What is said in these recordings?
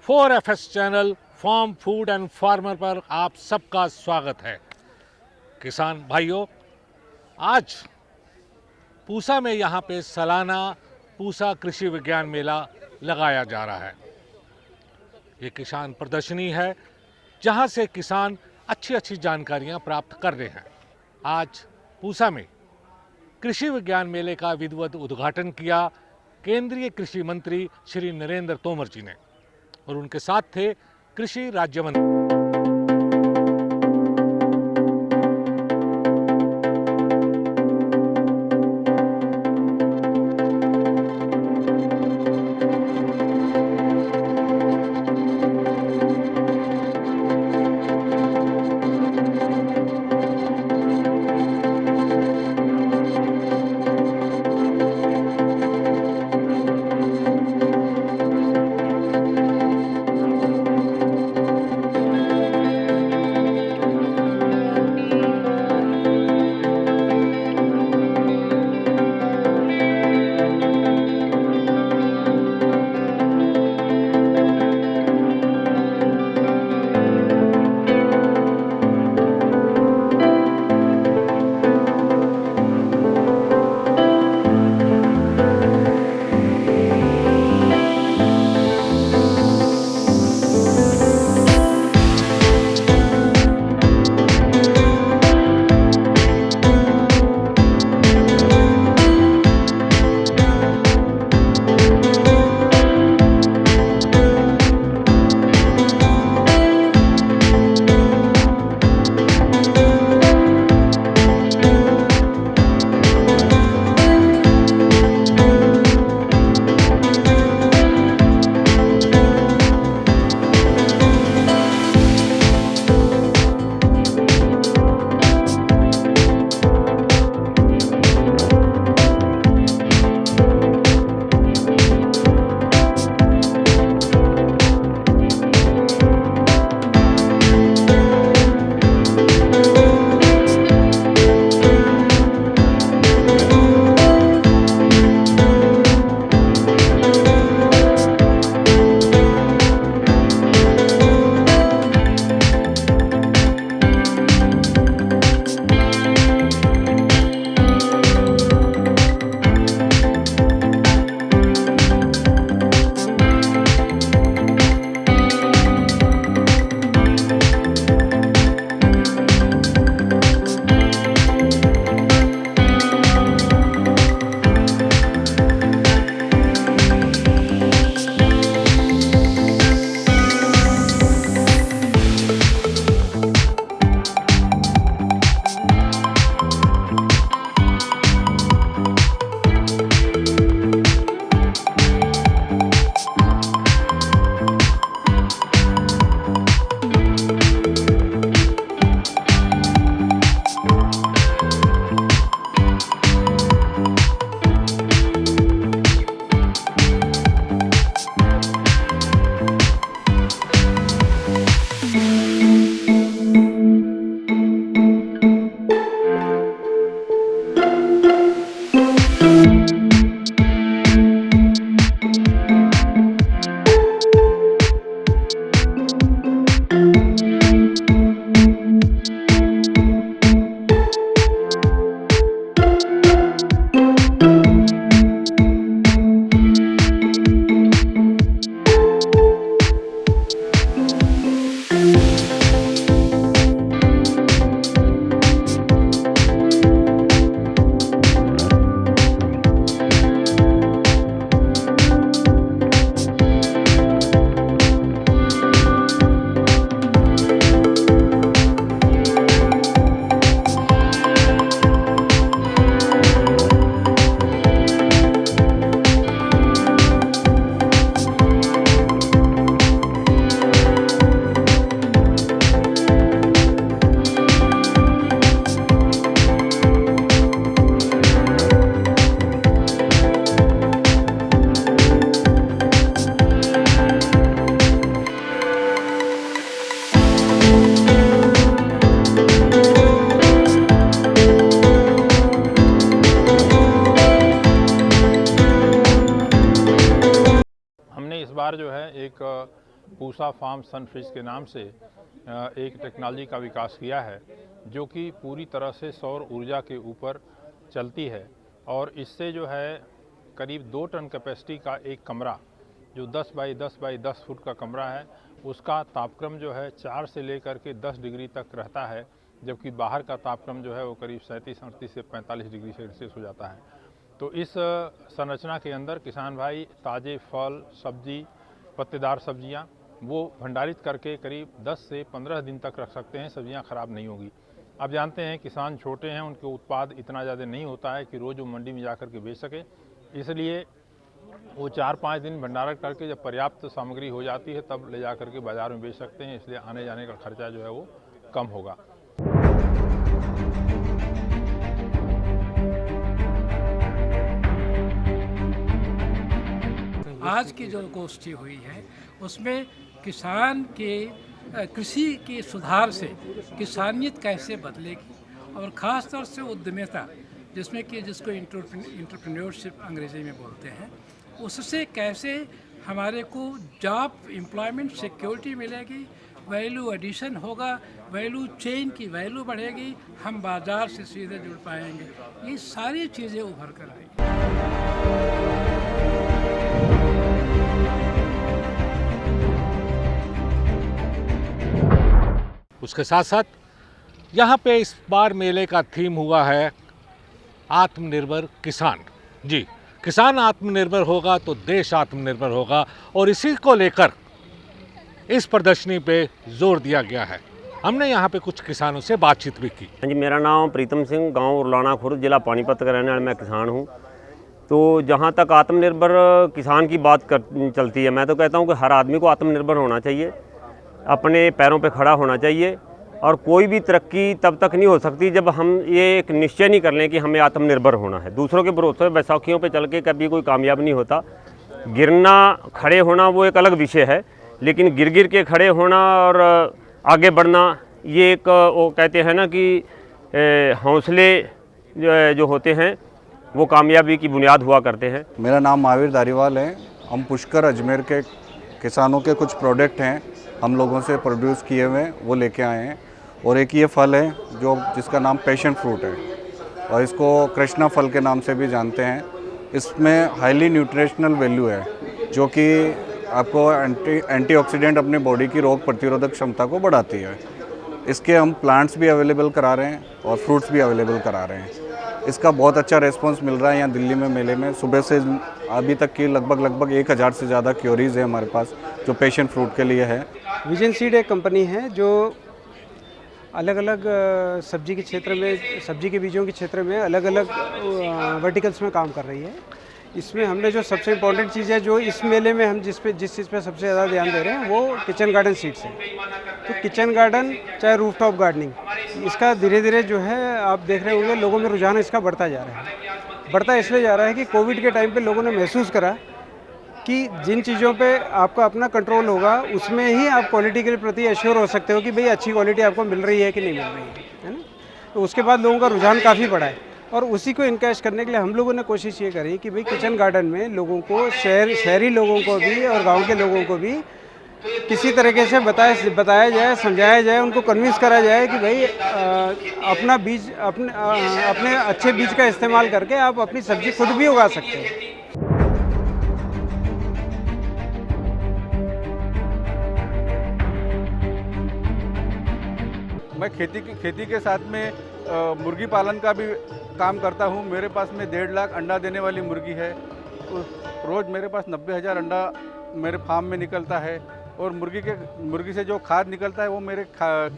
4FS channel farm food and farmer पर आप सबका स्वागत है। किसान भाइयों, आज पूसा में यहाँ पे सालाना पूसा कृषि विज्ञान मेला लगाया जा रहा है। ये किसान प्रदर्शनी है जहाँ से किसान अच्छी अच्छी जानकारियाँ प्राप्त कर रहे हैं। आज पूसा में कृषि विज्ञान मेले का विधिवत उद्घाटन किया केंद्रीय कृषि मंत्री श्री नरेंद्र तोमर जी ने, और उनके साथ थे कृषि राज्य मंत्री। बार जो है एक पूसा फार्म सनफिश के नाम से एक टेक्नोलॉजी का विकास किया है जो कि पूरी तरह से सौर ऊर्जा के ऊपर चलती है और इससे जो है करीब 2 टन कैपेसिटी का एक कमरा जो 10 बाई 10 बाई 10 फुट का कमरा है उसका तापक्रम जो है 4 से लेकर के 10 डिग्री तक रहता है, जबकि बाहर का तापक्रम जो है वो करीब 37-38 से 45 डिग्री सेल्सियस हो जाता है। तो इस संरचना के अंदर किसान भाई ताज़े फल, सब्जी, पत्तेदार सब्जियां वो भंडारित करके करीब 10 से 15 दिन तक रख सकते हैं, सब्जियां ख़राब नहीं होगी। आप जानते हैं किसान छोटे हैं, उनके उत्पाद इतना ज़्यादा नहीं होता है कि रोज़ वो मंडी में जाकर के बेच सके, इसलिए वो 4-5 दिन भंडारण करके जब पर्याप्त सामग्री हो जाती है तब ले जा करके बाज़ार में बेच सकते हैं, इसलिए आने जाने का खर्चा जो है वो कम होगा। आज की जो गोष्ठी हुई है उसमें किसान के कृषि के सुधार से किसानियत कैसे बदलेगी और ख़ास तौर से उद्यमिता जिसमें कि जिसको एंटरप्रेन्योरशिप अंग्रेजी में बोलते हैं, उससे कैसे हमारे को जॉब एम्प्लॉयमेंट सिक्योरिटी मिलेगी, वैल्यू एडिशन होगा, वैल्यू चेन की वैल्यू बढ़ेगी, हम बाज़ार से सीधे जुड़ पाएंगे, ये सारी चीज़ें उभर कर आएंगी। उसके साथ साथ यहाँ पे इस बार मेले का थीम हुआ है आत्मनिर्भर किसान। जी, किसान आत्मनिर्भर होगा तो देश आत्मनिर्भर होगा और इसी को लेकर इस प्रदर्शनी पे जोर दिया गया है। हमने यहाँ पे कुछ किसानों से बातचीत भी की। हाँ जी, मेरा नाम प्रीतम सिंह, गांव उरलाना खुर्द, जिला पानीपत का रहने वाला मैं किसान हूँ। तो जहाँ तक आत्मनिर्भर किसान की बात चलती है, मैं तो कहता हूँ कि हर आदमी को आत्मनिर्भर होना चाहिए, अपने पैरों पे खड़ा होना चाहिए और कोई भी तरक्की तब तक नहीं हो सकती जब हम ये एक निश्चय नहीं कर लें कि हमें आत्मनिर्भर होना है। दूसरों के भरोसे बैसाखियों पे चल के कभी कोई कामयाब नहीं होता। गिरना खड़े होना वो एक अलग विषय है, लेकिन गिर गिर के खड़े होना और आगे बढ़ना ये एक वो कहते हैं ना कि हौसले जो होते हैं वो कामयाबी की बुनियाद हुआ करते हैं। मेरा नाम महावीर धारीवाल है। हम पुष्कर अजमेर के किसानों के कुछ प्रोडक्ट हैं हम लोगों से प्रोड्यूस किए हुए वो लेके आए हैं और एक ये फल है जो जिसका नाम पैशन फ्रूट है और इसको कृष्णा फल के नाम से भी जानते हैं। इसमें हाईली न्यूट्रिशनल वैल्यू है जो कि आपको एंटीऑक्सीडेंट अपनी बॉडी की रोग प्रतिरोधक क्षमता को बढ़ाती है। इसके हम प्लांट्स भी अवेलेबल करा रहे हैं और फ्रूट्स भी अवेलेबल करा रहे हैं। इसका बहुत अच्छा रेस्पॉन्स मिल रहा है यहाँ दिल्ली में मेले में। सुबह से अभी तक की लगभग 1000 से ज़्यादा क्योरीज है हमारे पास जो पैशन फ्रूट के लिए है। विजन सीड एक कंपनी है जो अलग अलग सब्जी के क्षेत्र में, सब्जी के बीजों के क्षेत्र में अलग अलग वर्टिकल्स में काम कर रही है। इसमें हमने जो सबसे इम्पोर्टेंट चीज़ है जो इस मेले में हम जिस चीज़ पे सबसे ज़्यादा ध्यान दे रहे हैं वो किचन गार्डन सीड्स है। तो किचन गार्डन चाहे रूफटॉप गार्डनिंग, इसका धीरे धीरे जो है आप देख रहे होंगे लोगों में रुझान इसका बढ़ता जा रहा है। बढ़ता इसलिए जा रहा है कि कोविड के टाइम पे लोगों ने महसूस करा कि जिन चीज़ों पे आपका अपना कंट्रोल होगा उसमें ही आप क्वालिटी के प्रति एश्योर हो सकते हो कि भाई अच्छी क्वालिटी आपको मिल रही है कि नहीं मिल रही है ना। तो उसके बाद लोगों का रुझान काफ़ी बढ़ा है और उसी को इनकैश करने के लिए हम लोगों ने कोशिश ये करी कि भाई किचन गार्डन में लोगों को शहरी लोगों को भी और गांव के लोगों को भी किसी तरीके से बताया जाए, समझाया जाए, उनको कन्विंस करा जाए कि भाई अपना बीज अपने अच्छे बीज का इस्तेमाल करके आप अपनी सब्जी खुद भी उगा सकते हैं। मैं खेती के साथ में मुर्गी पालन का भी काम करता हूं। मेरे पास में 1.5 लाख अंडा देने वाली मुर्गी है। तो रोज़ मेरे पास 90,000 अंडा मेरे फार्म में निकलता है और मुर्गी से जो खाद निकलता है वो मेरे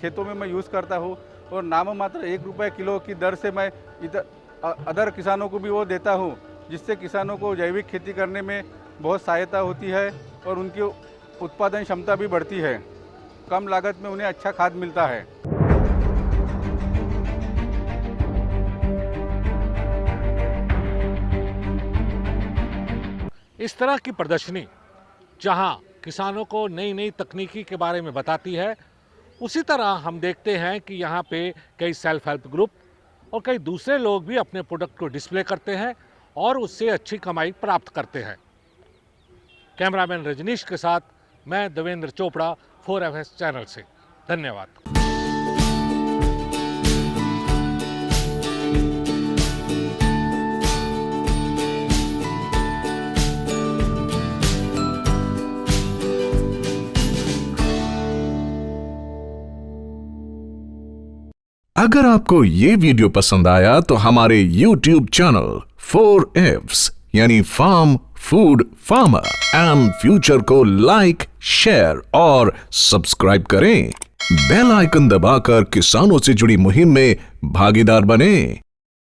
खेतों में मैं यूज़ करता हूं और नाम मात्र 1 रुपये किलो की दर से मैं इधर अदर किसानों को भी वो देता हूं, जिससे किसानों को जैविक खेती करने में बहुत सहायता होती है और उनकी उत्पादन क्षमता भी बढ़ती है। कम लागत में उन्हें अच्छा खाद मिलता है। इस तरह की प्रदर्शनी जहां किसानों को नई नई तकनीकी के बारे में बताती है, उसी तरह हम देखते हैं कि यहाँ पे कई सेल्फ हेल्प ग्रुप और कई दूसरे लोग भी अपने प्रोडक्ट को डिस्प्ले करते हैं और उससे अच्छी कमाई प्राप्त करते हैं। कैमरामैन रजनीश के साथ मैं देवेंद्र चोपड़ा 4FS चैनल से। धन्यवाद। अगर आपको ये वीडियो पसंद आया तो हमारे YouTube चैनल 4Fs यानी farm food farmer and future को लाइक, शेयर और सब्सक्राइब करें। बेल आइकन दबाकर किसानों से जुड़ी मुहिम में भागीदार बनें।